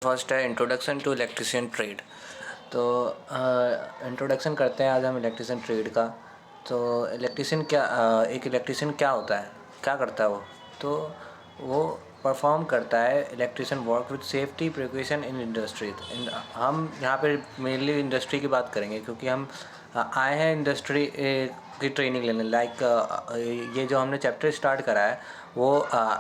First है introduction to electrician trade. तो introduction करते हैं आज हम इलेक्ट्रिशियन ट्रेड का। तो इलेक्ट्रिशियन क्या एक इलेक्ट्रिशियन क्या होता है, क्या करता है वो? तो वो परफॉर्म करता है electrician work with safety precaution in industry. हम यहाँ पे मेनली इंडस्ट्री की बात करेंगे क्योंकि हम आए हैं इंडस्ट्री की ट्रेनिंग लेने। ये जो हमने चैप्टर स्टार्ट करा है वो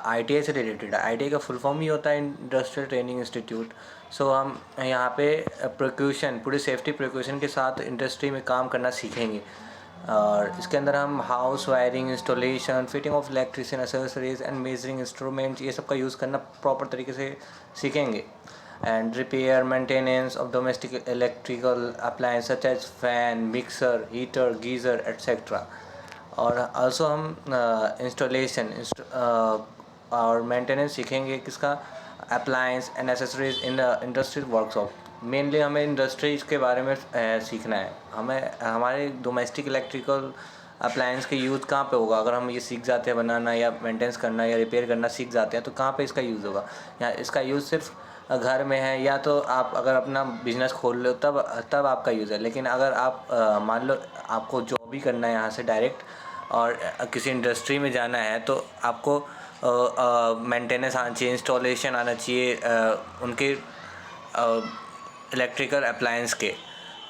ITI से रिलेटेड है। ITI का फुल फॉर्म ही होता है इंडस्ट्रियल ट्रेनिंग इंस्टीट्यूट। सो हम यहाँ पे प्रिकॉशन, पूरी सेफ्टी प्रिकॉशन के साथ इंडस्ट्री में काम करना सीखेंगे। और इसके अंदर हम house wiring, installation, fitting of electrician accessories and measuring instrument, ये सब का यूज़ करना प्रॉपर तरीके से सीखेंगे। And repair maintenance of domestic electrical appliance such as fan, mixer, heater, geyser etcetera. और आल्सो हम इंस्टॉलेशन और मेंटेनेंस सीखेंगे किसका, appliance and accessories in the industrial workshop. Mainly हमें इंडस्ट्रीज़ के बारे में सीखना है। हमें हमारे डोमेस्टिक इलेक्ट्रिकल अप्लायंस के यूज़ कहाँ पे होगा। अगर हम ये सीख जाते हैं बनाना या मेंटेनेंस करना या रिपेयर करना सीख जाते हैं तो कहाँ पे इसका यूज़ होगा। या इसका यूज़ सिर्फ घर में है, या तो आप अगर अपना बिजनेस खोल लो तब आपका यूज़ है। लेकिन अगर आप मान लो आपको जॉब भी करना है यहाँ से डायरेक्ट और किसी इंडस्ट्री में जाना है तो आपको मेंटेनेंस आना चाहिए, इंस्टॉलेशन आना चाहिए उनके इलेक्ट्रिकल अप्लायंस के।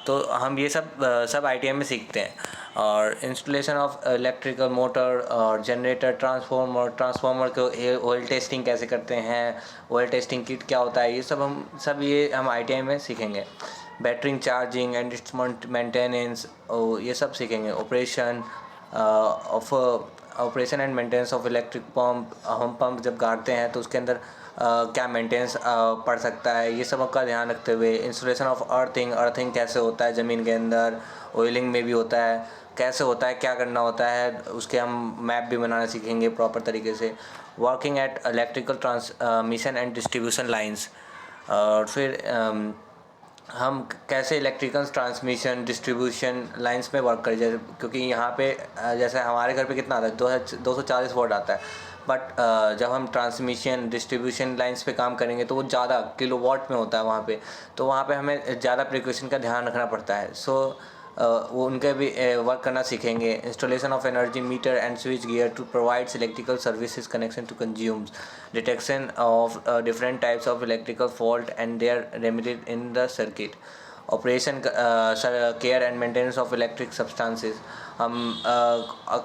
तो हम ये सब ITI में सीखते हैं। और इंस्टॉलेशन ऑफ इलेक्ट्रिकल मोटर और जनरेटर, ट्रांसफार्मर को ऑयल टेस्टिंग कैसे करते हैं, ऑयल टेस्टिंग किट क्या होता है, ये हम ITI में सीखेंगे। Battery charging and it's maintenance, ये सब सीखेंगे। Operation and maintenance of electric pump. हम पंप जब गाड़ते हैं तो उसके अंदर क्या मेंटेनेंस पड़ सकता है, ये सब का ध्यान रखते हुए। इंस्टॉलेशन ऑफ अर्थिंग कैसे होता है ज़मीन के अंदर, ऑयलिंग में भी होता है, कैसे होता है, क्या करना होता है, उसके हम मैप भी बनाना सीखेंगे प्रॉपर तरीके से। Working at electrical transmission and distribution lines. और फिर हम कैसे इलेक्ट्रिकल ट्रांसमिशन डिस्ट्रीब्यूशन लाइंस में वर्क करें। जैसे क्योंकि यहाँ पे जैसे हमारे घर पे कितना आता है, 240 वोल्ट आता है। बट जब हम ट्रांसमिशन डिस्ट्रीब्यूशन लाइंस पे काम करेंगे तो वो ज़्यादा किलोवाट में होता है वहाँ पे। तो वहाँ पे हमें ज़्यादा प्रिकॉशन का ध्यान रखना पड़ता है। सो वो उनके भी वर्क करना सीखेंगे। Installation of energy meter and switch gear to provide electrical services connection to consumers, detection of different types of electrical fault and their remedy in the circuit. Operation care and maintenance of electric substances. हम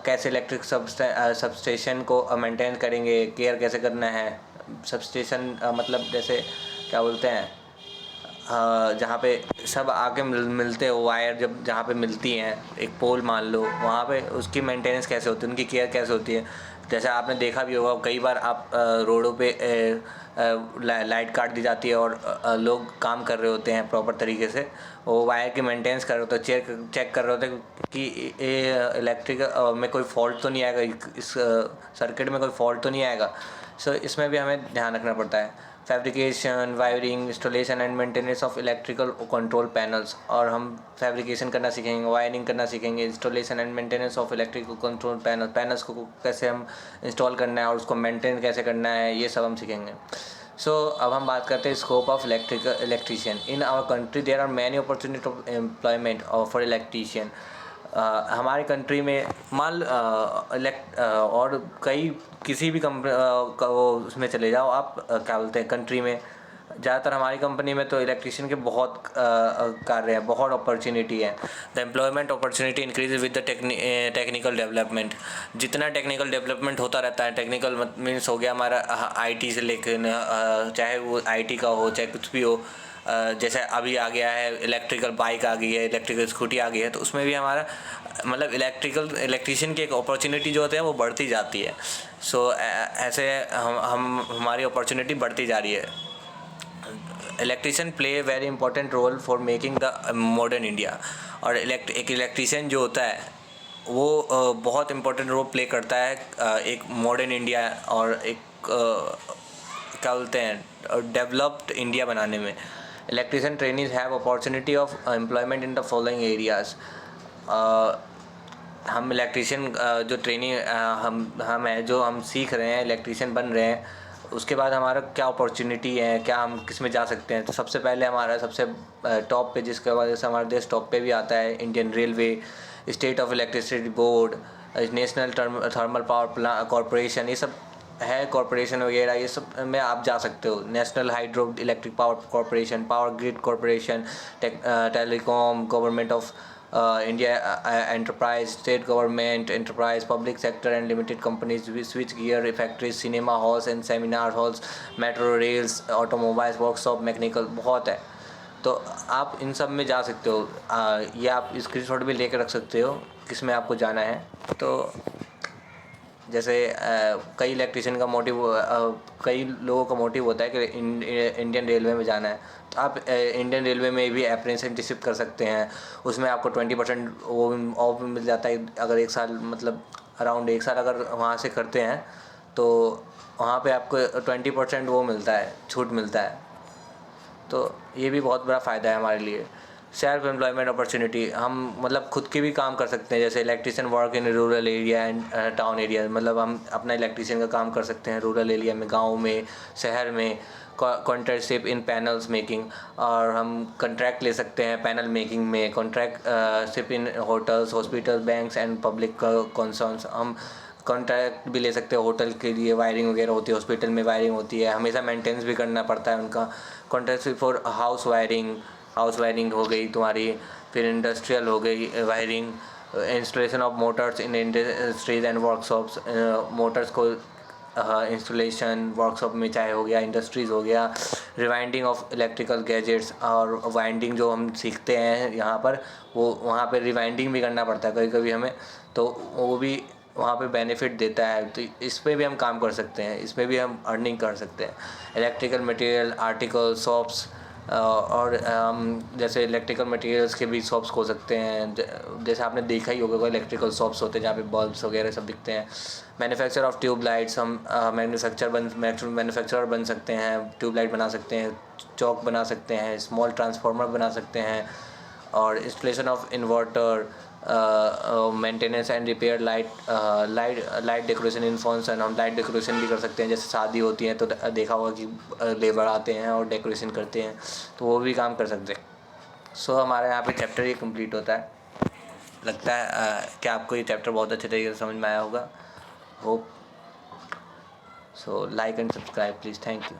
कैसे electric substation को maintain करेंगे, care कैसे करना है। Substation मतलब जैसे क्या बोलते हैं, जहाँ पे सब आके मिलते हो वायर, जहाँ पे मिलती हैं, एक पोल मान लो, वहाँ पे उसकी मेंटेनेंस कैसे होती है, उनकी केयर कैसे होती है। जैसे आपने देखा भी होगा कई बार आप रोडों पे लाइट काट दी जाती है और लोग काम कर रहे होते हैं प्रॉपर तरीके से, वो वायर की मेंटेनेंस कर रहे होते हैं, चेक कर रहे होते हैं कि ये इलेक्ट्रिक में कोई फॉल्ट तो नहीं आएगा, इस सर्किट में कोई फॉल्ट तो नहीं आएगा। सो इसमें भी हमें ध्यान रखना पड़ता है। Fabrication, wiring, installation and maintenance of electrical control panels. और हम फैब्रिकेशन करना सीखेंगे, वायरिंग करना सीखेंगे, installation and maintenance of electrical control panels को कैसे हम इंस्टॉल करना है और उसको मेंटेन कैसे करना है, ये सब हम सीखेंगे। अब हम बात करते हैं scope of electrician. In our country there are many opportunity of employment for electrician. हमारे कंट्री में और कई किसी भी वो उसमें चले जाओ आप, क्या बोलते हैं, कंट्री में ज़्यादातर हमारी कंपनी में तो इलेक्ट्रिशियन के बहुत कार्य हैं, बहुत अपॉर्चुनिटी है। The employment opportunity increase with the technical development. जितना टेक्निकल डेवलपमेंट होता रहता है, टेक्निकल मीन्स हो गया हमारा IT से लेकर चाहे वो IT का हो चाहे कुछ भी हो। जैसे अभी आ गया है इलेक्ट्रिकल बाइक आ गई है, इलेक्ट्रिकल स्कूटी आ गई है, तो उसमें भी हमारा मतलब इलेक्ट्रिशियन की एक अपॉर्चुनिटी जो होती है वो बढ़ती जाती है। ऐसे हमारी अपॉर्चुनिटी बढ़ती जा रही है। Electrician play very important role for making the modern India. और एक इलेक्ट्रिशियन जो होता है वो बहुत इंपॉर्टेंट रोल प्ले करता है एक मॉडर्न इंडिया और एक क्या बोलते हैं डेवलप्ड इंडिया बनाने में। Electrician trainees have opportunity of employment in the following areas. हम इलेक्ट्रिशियन जो ट्रेनिंग हम हैं जो हम सीख रहे हैं, इलेक्ट्रिशियन बन रहे हैं, उसके बाद हमारा क्या अपॉर्चुनिटी है, क्या हम किस में जा सकते हैं। तो सबसे पहले हमारा सबसे टॉप पे, जिसके वजह से हमारा देश टॉप पे भी आता है, Indian railway, state of electricity board, national thermal power corporation, ये सब है कॉरपोरेशन वगैरह, ये सब में आप जा सकते हो। National hydro electric power corporation, power grid corporation, telecom, government of India enterprise, state government enterprise, public sector and limited companies, switch gear factories, cinema halls and seminar halls, metro rails, automobiles workshop, mechanical, बहुत है। तो आप इन सब में जा सकते हो। ये आप स्क्रीनशॉट भी लेकर रख सकते हो किस में आपको जाना है। तो जैसे कई इलेक्ट्रिशियन का मोटिव, कई लोगों का मोटिव होता है कि इंडियन रेलवे में जाना है। तो आप इंडियन रेलवे में भी अप्रेंटिसशिप कर सकते हैं। उसमें आपको 20% वो ऑफ मिल जाता है अगर एक साल, मतलब अराउंड एक साल अगर वहाँ से करते हैं तो वहाँ पे आपको 20% वो मिलता है, छूट मिलता है। तो ये भी बहुत बड़ा फ़ायदा है हमारे लिए। सेल्फ एम्प्लॉयमेंट अपॉर्चुनिटी, हम मतलब खुद के भी काम कर सकते हैं। जैसे electrician work in rural area and town area, मतलब हम अपना इलेक्ट्रिशियन का काम कर सकते हैं रूरल एरिया में, गाँव में, शहर में। कॉन्ट्रैक्टशिप इन पैनल्स मेकिंग, और हम कॉन्ट्रैक्ट ले सकते हैं पैनल मेकिंग में। Contract ship in hotels, hospital, banks and public concerns, हम कॉन्ट्रैक्ट भी ले सकते हैं। होटल के लिए वायरिंग वगैरह होती है, हॉस्पिटल में वायरिंग होती है, हमेशा मेंटेनेंस भी करना पड़ता है उनका। कॉन्ट्रैक्ट फॉर हाउस वायरिंग हो गई तुम्हारी, फिर इंडस्ट्रियल हो गई wiring, installation of Motors in industries and workshops, Motors को इंस्टॉलेशन वर्कशॉप में चाहे हो गया, इंडस्ट्रीज़ हो गया। रिवाइंडिंग ऑफ इलेक्ट्रिकल गैजेट्स, और वाइंडिंग जो हम सीखते हैं यहाँ पर, वो वहाँ पे रिवाइंडिंग भी करना पड़ता है कभी कभी हमें, तो वो भी वहाँ पे बेनिफिट देता है। तो इस पे भी हम काम कर सकते हैं, इसमें भी हम अर्निंग कर सकते हैं। इलेक्ट्रिकल मटेरियल आर्टिकल शॉप्स, और जैसे इलेक्ट्रिकल मटेरियल्स के भी शॉप्स खोल सकते हैं। जैसे आपने देखा ही होगा इलेक्ट्रिकल शॉप्स होते हैं जहाँ पे बल्ब्स वगैरह सब बिकते हैं। मैन्युफैक्चर ऑफ ट्यूबलाइट्स, हम मैन्युफैक्चरर बन सकते हैं, ट्यूबलाइट बना सकते हैं, चौक बना सकते हैं, स्मॉल ट्रांसफार्मर बना सकते हैं। और installation of inverter, maintenance and repair light decoration in function, हम लाइट डेकोरेशन भी कर सकते हैं। जैसे शादी होती है तो देखा होगा कि लेबर आते हैं और डेकोरेशन करते हैं, तो वो भी काम कर सकते हैं। सो हमारे यहाँ पे चैप्टर ये कंप्लीट होता है। लगता है कि आपको ये चैप्टर बहुत अच्छे तरीके से समझ में आया होगा। Hope so. Like and subscribe please. Thank you.